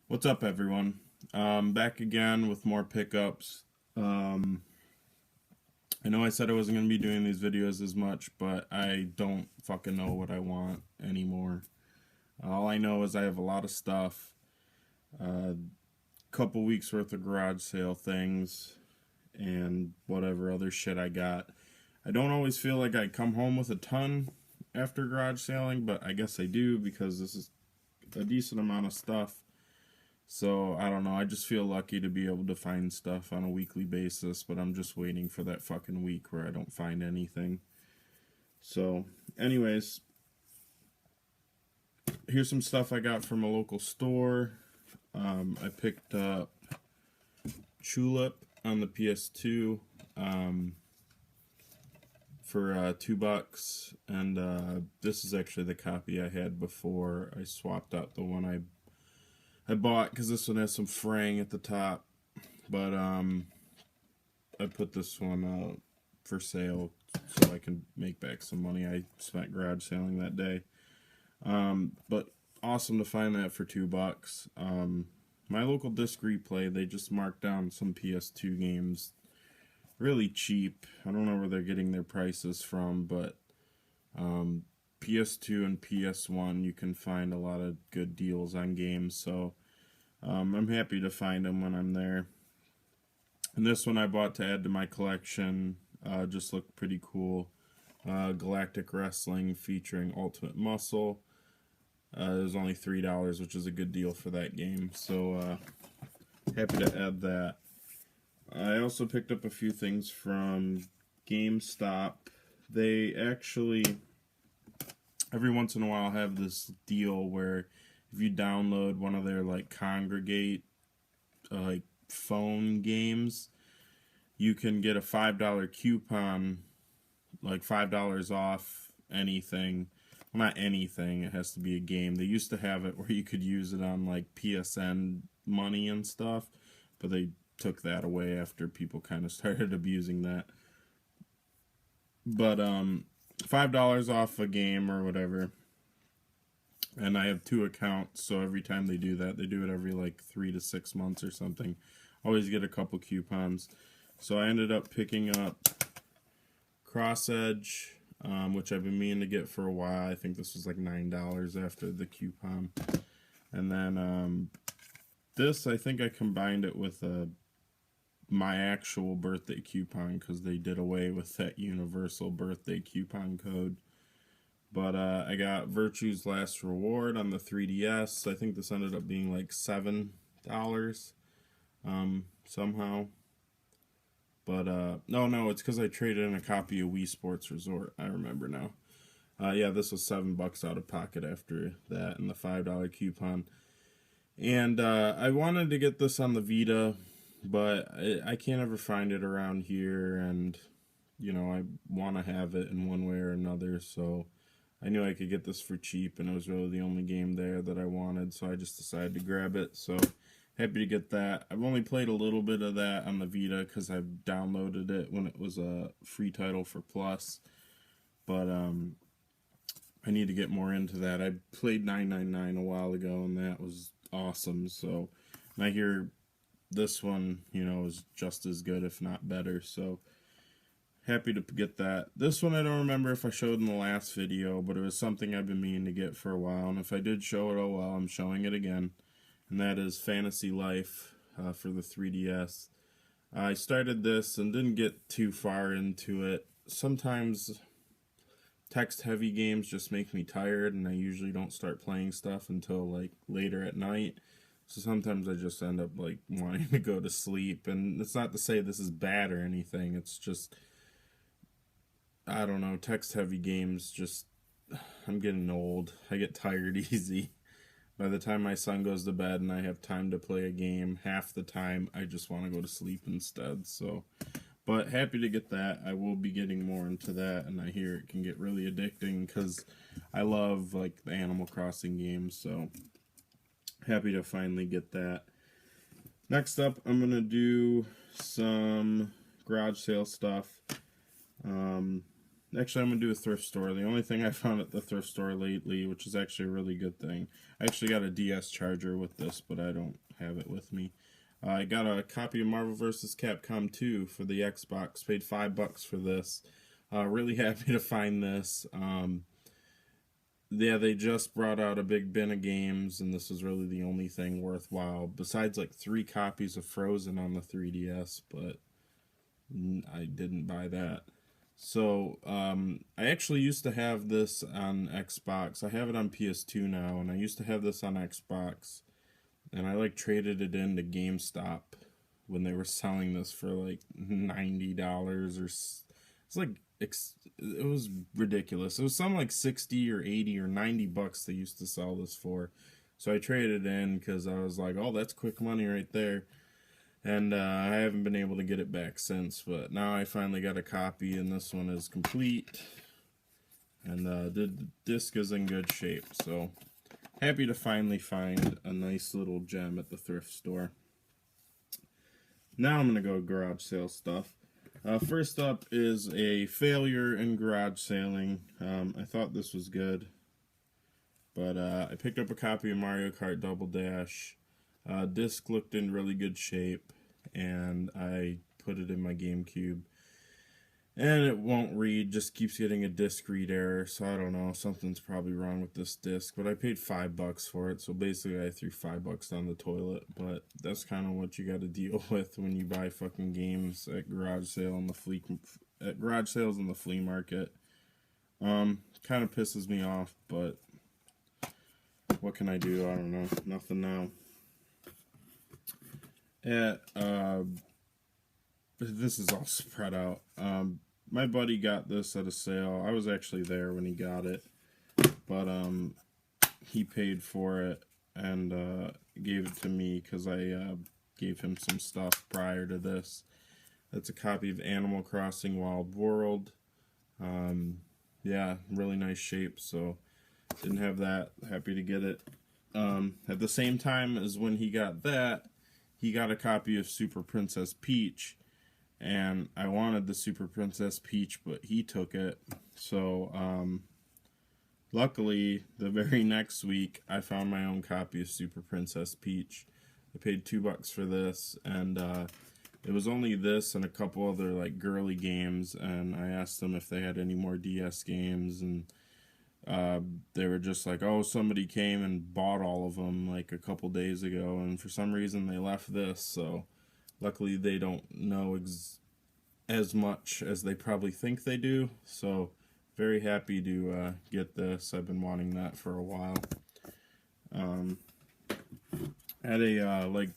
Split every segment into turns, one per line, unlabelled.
What's up, everyone? Back again with more pickups. Um, I know I said I wasn't going to be doing these videos as much, but I don't fucking know what I want anymore. All I know is I have a lot of stuff, couple weeks worth of garage sale things, and whatever other shit I got. I don't always feel like I come home with a ton after garage sailing, but I guess I do because this is a decent amount of stuff. So, I don't know, I just feel lucky to be able to find stuff on a weekly basis, but I'm just waiting for that fucking week where I don't find anything. So, anyways, here's some stuff I got from a local store. I picked up Tulip on the PS2 for $2, and this is actually the copy I had before I swapped out the one I bought because this one has some fraying at the top. But I put this one for sale so I can make back some money I spent garage sailing that day. But awesome to find that for $2. My local disc replay, they just marked down some PS2 games really cheap. I don't know where they're getting their prices from, but PS2 and PS1 you can find a lot of good deals on games, so I'm happy to find them when I'm there. And this one I bought to add to my collection. Just looked pretty cool. Galactic Wrestling featuring Ultimate Muscle. It was only $3, which is a good deal for that game. So happy to add that. I also picked up a few things from GameStop. They actually, every once in a while, have this deal where if you download one of their Congregate phone games, you can get a $5 coupon, like $5 off anything. Well, not anything, it has to be a game. They used to have it where you could use it on PSN money and stuff, but they took that away after people kind of started abusing that. But $5 off a game or whatever. And I have 2 accounts, so every time they do that, they do it every 3 to 6 months or something. Always get a couple coupons. So I ended up picking up Cross Edge, which I've been meaning to get for a while. I think this was $9 after the coupon. And then this, I think I combined it with my actual birthday coupon because they did away with that universal birthday coupon code. But I got Virtue's Last Reward on the 3DS. I think this ended up being $7 somehow. But no, it's because I traded in a copy of Wii Sports Resort. I remember now. Yeah, this was $7 out of pocket after that and the $5 coupon. And I wanted to get this on the Vita, but I can't ever find it around here, and I want to have it in one way or another, so I knew I could get this for cheap, and it was really the only game there that I wanted, so I just decided to grab it. So happy to get that. I've only played a little bit of that on the Vita because I downloaded it when it was a free title for Plus, but I need to get more into that. I played 999 a while ago, and that was awesome. So I hear this one, is just as good, if not better. So happy to get that. This one I don't remember if I showed in the last video, but it was something I've been meaning to get for a while. And if I did show it, oh well, I'm showing it again. And that is Fantasy Life for the 3DS. I started this and didn't get too far into it. Sometimes text-heavy games just make me tired, and I usually don't start playing stuff until later at night. So sometimes I just end up wanting to go to sleep. And it's not to say this is bad or anything. It's just, I don't know, text-heavy games just, I'm getting old. I get tired easy. By the time my son goes to bed and I have time to play a game, half the time I just want to go to sleep instead. So, but happy to get that. I will be getting more into that, and I hear it can get really addicting because I love the Animal Crossing games. So happy to finally get that. Next up, I'm going to do some garage sale stuff. Actually, I'm going to do a thrift store. The only thing I found at the thrift store lately, which is actually a really good thing. I actually got a DS charger with this, but I don't have it with me. I got a copy of Marvel vs. Capcom 2 for the Xbox. Paid $5 for this. Really happy to find this. Yeah, they just brought out a big bin of games, and this is really the only thing worthwhile. Besides, like 3 copies of Frozen on the 3DS, but I didn't buy that. So, I actually used to have this on Xbox. I have it on PS2 now, and I used to have this on Xbox. And I, like, traded it into GameStop when they were selling this for, like, $90 or... It's like... It was ridiculous. It was something like 60 or 80 or 90 bucks they used to sell this for. So I traded it in because I was like, oh, that's quick money right there. And I haven't been able to get it back since, but now I finally got a copy, and this one is complete. And the disc is in good shape, so happy to finally find a nice little gem at the thrift store. Now I'm going to go garage sale stuff. First up is a failure in garage sailing. I thought this was good, but I picked up a copy of Mario Kart Double Dash. Disc looked in really good shape, and I put it in my GameCube, and it won't read, just keeps getting a disc read error, so I don't know, something's probably wrong with this disc, but I paid $5 for it, so basically I threw $5 down the toilet, but that's kind of what you gotta deal with when you buy fucking games at garage sale and garage sales in the flea market. Kind of pisses me off, but what can I do? I don't know, nothing now. This is all spread out. My buddy got this at a sale. I was actually there when he got it, but he paid for it and gave it to me because I gave him some stuff prior to this. That's a copy of Animal Crossing Wild World. Yeah, really nice shape, so didn't have that. Happy to get it. At the same time as when he got that, he got a copy of Super Princess Peach, and I wanted the Super Princess Peach, but he took it. So, luckily, the very next week, I found my own copy of Super Princess Peach. I paid $2 for this, and it was only this and a couple other like girly games, and I asked them if they had any more DS games, and they were just like, oh, somebody came and bought all of them like a couple days ago, and for some reason they left this, so luckily they don't know as much as they probably think they do, so very happy to get this. I've been wanting that for a while. At a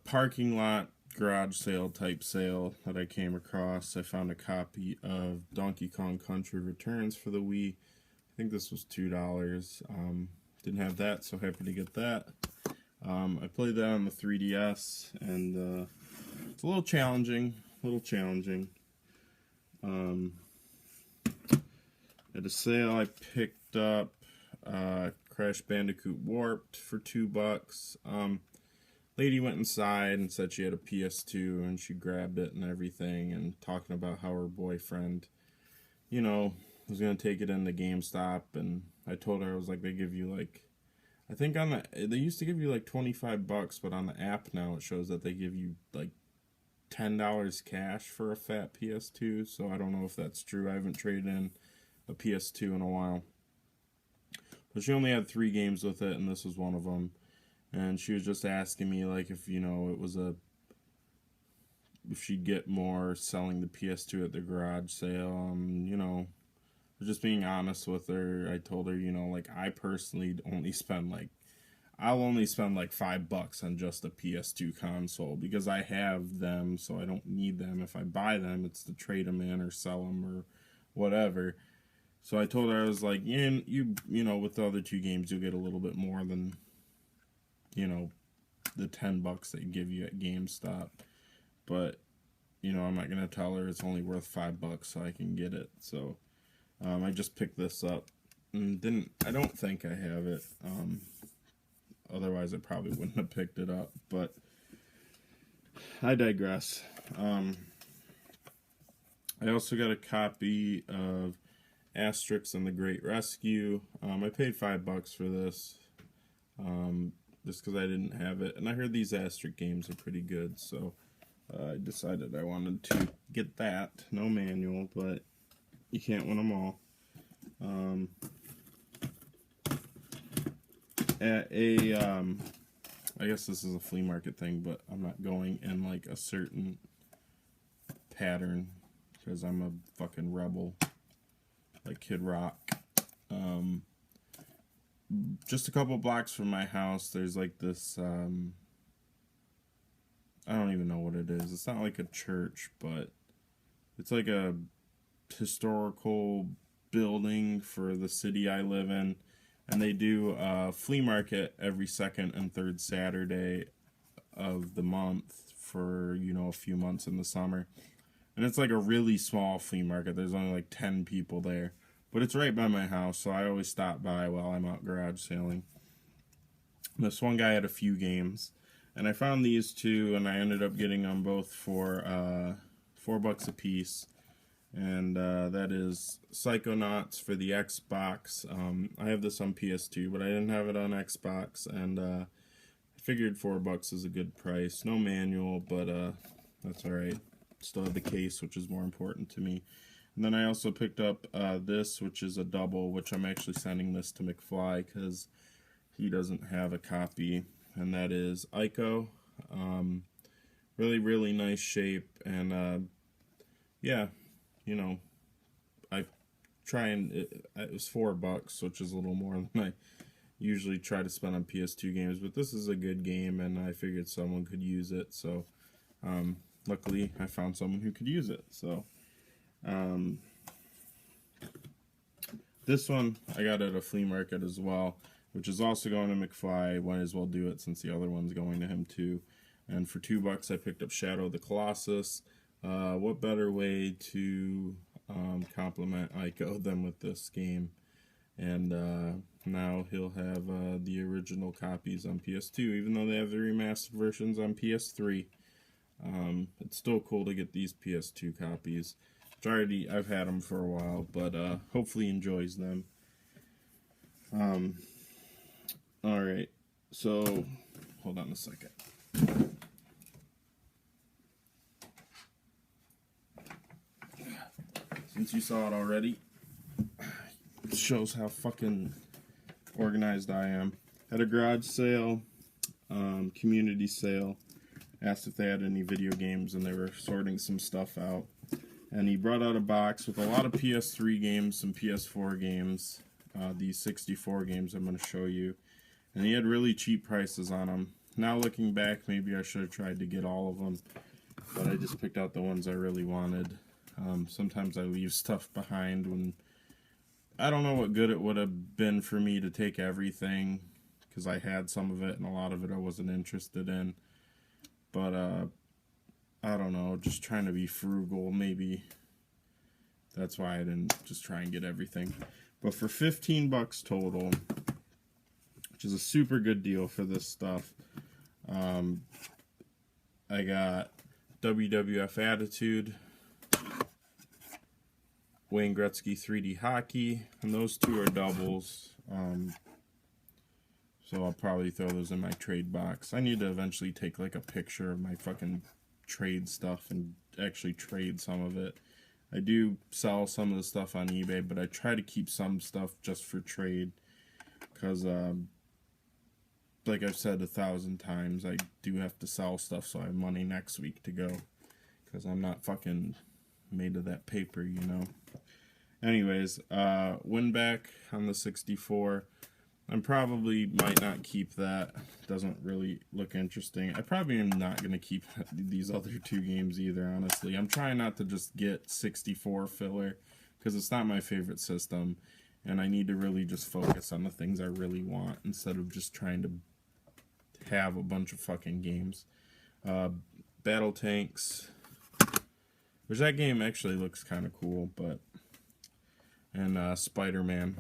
parking lot garage sale type sale that I came across, I found a copy of Donkey Kong Country Returns for the Wii. I think this was $2. Didn't have that, so happy to get that. I played that on the 3DS, and it's a little challenging. At a sale, I picked up Crash Bandicoot Warped for $2. Lady went inside and said she had a PS2, and she grabbed it and everything, and talking about how her boyfriend, you know, was going to take it into GameStop, and I told her, I was like, they give you like, I think they used to give you like $25, but on the app now it shows that they give you like $10 cash for a fat PS2, so I don't know if that's true. I haven't traded in a PS2 in a while. But she only had 3 games with it, and this was one of them. And she was just asking me, like, if, you know, if she'd get more selling the PS2 at the garage sale. You know, just being honest with her, I told her, you know, like, I personally I'll only spend like $5 on just a PS2 console because I have them, so I don't need them. If I buy them, it's to trade them in or sell them or whatever. So I told her, I was like, yeah, you know, with the other 2 games, you'll get a little bit more than, you know, the $10 they give you at GameStop. But, you know, I'm not going to tell her it's only worth $5 so I can get it. So, I just picked this up. And I don't think I have it. Otherwise I probably wouldn't have picked it up. But I digress. I also got a copy of Asterix and the Great Rescue. I paid $5 for this, just because I didn't have it. And I heard these Asterix games are pretty good, so I decided I wanted to get that. No manual, but you can't win them all. At a, I guess this is a flea market thing, but I'm not going in like a certain pattern because I'm a fucking rebel, like Kid Rock. Just a couple blocks from my house, there's like this, I don't even know what it is. It's not like a church, but it's like a historical building for the city I live in. And they do a flea market every second and third Saturday of the month for, you know, a few months in the summer. And it's like a really small flea market. There's only like 10 people there. But it's right by my house, so I always stop by while I'm out garage sailing. This one guy had a few games. And I found these two, and I ended up getting them both for $4 a piece. And that is Psychonauts for the Xbox. I have this on PS2, but I didn't have it on Xbox, and I figured $4 is a good price. No manual, but that's alright. Still have the case, which is more important to me. And then I also picked up this, which is a double, which I'm actually sending this to McFly, because he doesn't have a copy. And that is Ico. Really, really nice shape, and yeah. You know, I try and it was $4, which is a little more than I usually try to spend on PS2 games, but this is a good game, and I figured someone could use it, so luckily I found someone who could use it. So this one I got at a flea market as well, which is also going to McFly. Might as well do it since the other one's going to him too. And for $2 I picked up Shadow of the Colossus. What better way to compliment Ico than with this game? And now he'll have the original copies on PS2, even though they have the remastered versions on PS3. It's still cool to get these PS2 copies. I've had them for a while, but hopefully enjoys them. Alright, so hold on a second. Since you saw it already, it shows how fucking organized I am. At a garage sale, community sale, asked if they had any video games, and they were sorting some stuff out. And he brought out a box with a lot of PS3 games, some PS4 games, these 64 games I'm going to show you. And he had really cheap prices on them. Now looking back, maybe I should have tried to get all of them, but I just picked out the ones I really wanted. Sometimes I leave stuff behind when I don't know what good it would have been for me to take everything, because I had some of it and a lot of it I wasn't interested in. But I don't know, just trying to be frugal, maybe that's why I didn't just try and get everything. But for $15 total, which is a super good deal for this stuff, I got WWF Attitude, Wayne Gretzky 3D Hockey, and those two are doubles. So I'll probably throw those in my trade box. I need to eventually take like a picture of my fucking trade stuff and actually trade some of it. I do sell some of the stuff on eBay, but I try to keep some stuff just for trade, because like I've said 1,000 times, I do have to sell stuff so I have money next week to go, because I'm not fucking made of that paper, you know. Anyways, win back on the 64. I probably might not keep that. Doesn't really look interesting. I probably am not going to keep these other two games either, honestly. I'm trying not to just get 64 filler, because it's not my favorite system, and I need to really just focus on the things I really want instead of just trying to have a bunch of fucking games. Battle Tanks, which that game actually looks kind of cool, but... and Spider-Man.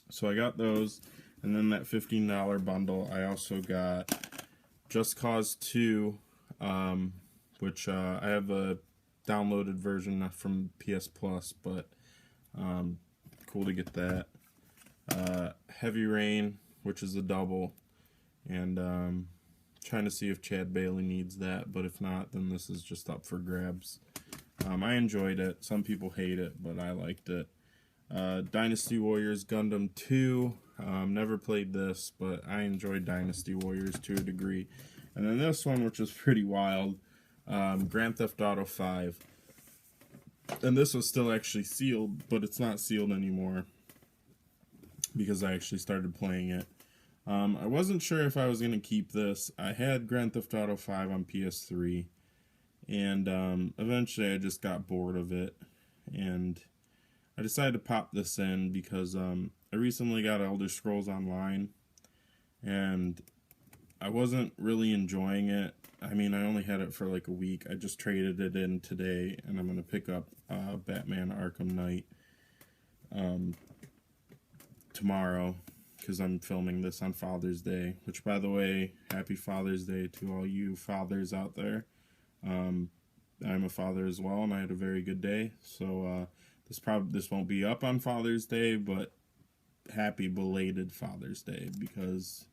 So I got those, and then that $15 bundle, I also got Just Cause 2, which I have a downloaded version, not from PS Plus, but cool to get that. Heavy Rain, which is a double, and trying to see if Chad Bailey needs that, but if not, then this is just up for grabs. I enjoyed it. Some people hate it, but I liked it. Dynasty Warriors Gundam 2. Never played this, but I enjoyed Dynasty Warriors to a degree. And then this one, which is pretty wild, Grand Theft Auto 5. And this was still actually sealed, but it's not sealed anymore because I actually started playing it. I wasn't sure if I was going to keep this. I had Grand Theft Auto 5 on PS3, and eventually I just got bored of it, and I decided to pop this in because I recently got Elder Scrolls Online, and I wasn't really enjoying it. I mean, I only had it for like a week. I just traded it in today, and I'm going to pick up Batman Arkham Knight tomorrow, because I'm filming this on Father's Day, which, by the way, happy Father's Day to all you fathers out there. I'm a father as well, and I had a very good day, so this won't be up on Father's Day, but happy belated Father's Day, because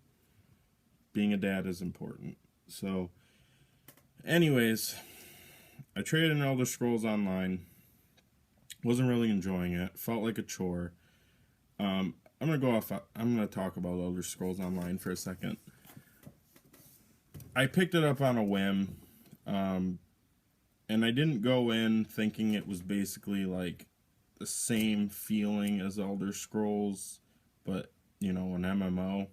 being a dad is important. So, anyways, I traded in Elder Scrolls Online. Wasn't really enjoying it. Felt like a chore. I'm gonna talk about Elder Scrolls Online for a second. I picked it up on a whim, and I didn't go in thinking it was basically like the same feeling as Elder Scrolls, but you know, an MMO.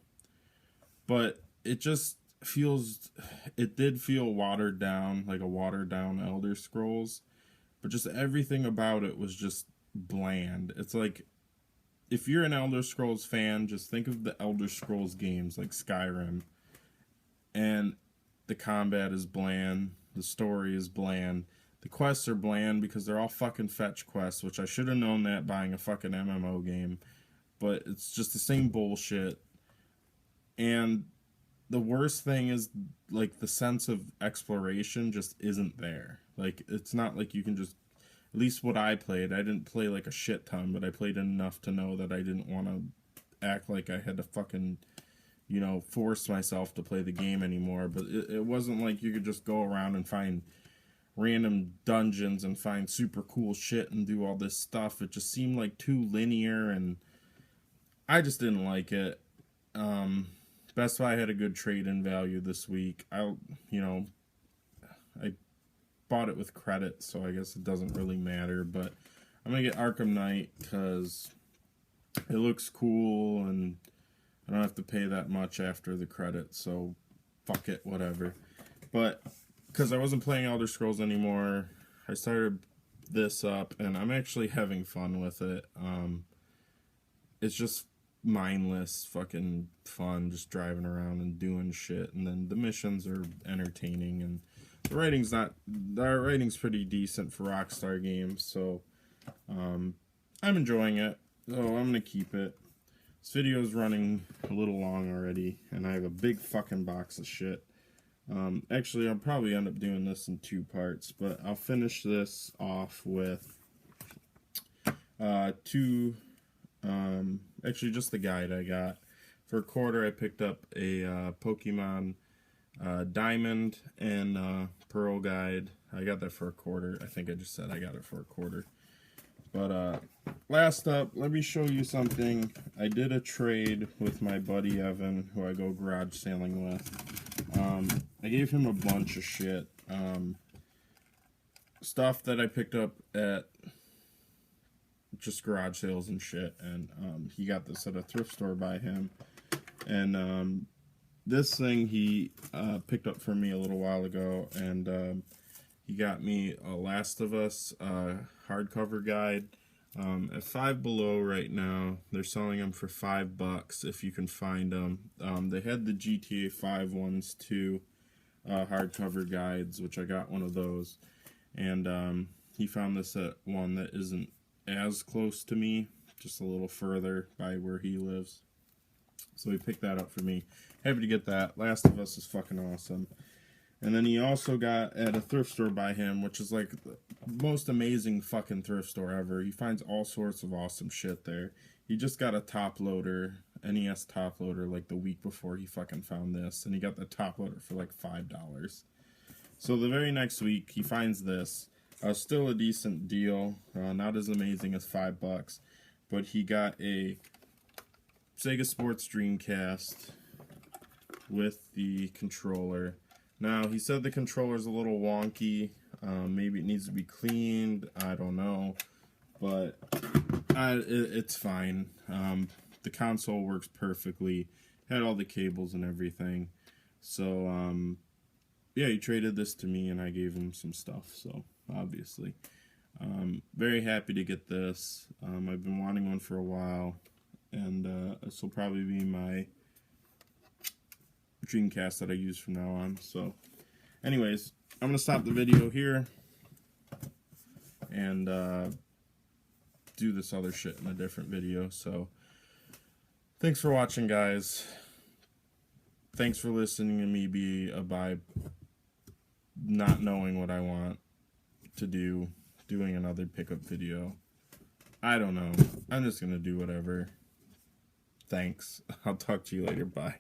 But it did feel watered down, like a watered down Elder Scrolls, but just everything about it was just bland. It's like, if you're an Elder Scrolls fan, just think of the Elder Scrolls games like Skyrim, and the combat is bland, the story is bland, the quests are bland because they're all fucking fetch quests, which I should have known that buying a fucking MMO game, but it's just the same bullshit. And the worst thing is, like, the sense of exploration just isn't there. Like, it's not like you can just, at least what I played, I didn't play like a shit ton, but I played enough to know that I didn't want to act like I had to fucking, you know, force myself to play the game anymore. But it wasn't like you could just go around and find random dungeons and find super cool shit and do all this stuff. It just seemed like too linear, and I just didn't like it. Best Buy had a good trade-in value this week. I bought it with credit, so I guess it doesn't really matter, but I'm gonna get Arkham Knight because it looks cool and I don't have to pay that much after the credit, so fuck it, whatever. But because I wasn't playing Elder Scrolls anymore, I started this up, and I'm actually having fun with it. It's just mindless fucking fun, just driving around and doing shit, and then the missions are entertaining, and the rating's pretty decent for Rockstar games, so I'm enjoying it. So I'm gonna keep it. This video's running a little long already, and I have a big fucking box of shit. Actually, I'll probably end up doing this in 2 parts, but I'll finish this off with actually just the guide I got. For a quarter, I picked up a Pokemon Diamond and Pearl guide. I got that for a quarter. I think I just said I got it for a quarter. But last up, let me show you something. I did a trade with my buddy Evan, who I go garage sailing with. I gave him a bunch of shit. Stuff that I picked up at just garage sales and shit. And he got this at a thrift store by him. And this thing he picked up for me a little while ago, and he got me a Last of Us hardcover guide. At Five Below right now, they're selling them for $5 if you can find them. They had the GTA 5 ones too, hardcover guides, which I got one of those. And he found this at one that isn't as close to me, just a little further by where he lives. So he picked that up for me. Happy to get that. Last of Us is fucking awesome. And then he also got at a thrift store by him, which is like the most amazing fucking thrift store ever. He finds all sorts of awesome shit there. He just got a top loader, NES top loader, like the week before he fucking found this. And he got the top loader for like $5. So the very next week, he finds this. Still a decent deal. Not as amazing as $5. But he got a Sega Sports Dreamcast with the controller. Now, he said the controller's a little wonky. Maybe it needs to be cleaned. I don't know. But it's fine. The console works perfectly. Had all the cables and everything. So, yeah, he traded this to me and I gave him some stuff. So, obviously. Very happy to get this. I've been wanting one for a while. And this will probably be my Dreamcast that I use from now on. So anyways, I'm gonna stop the video here and do this other shit in a different video. So thanks for watching, guys. Thanks for listening to me be a vibe, not knowing what I want to do, doing another pickup video. I don't know, I'm just gonna do whatever. Thanks. I'll talk to you later. Bye.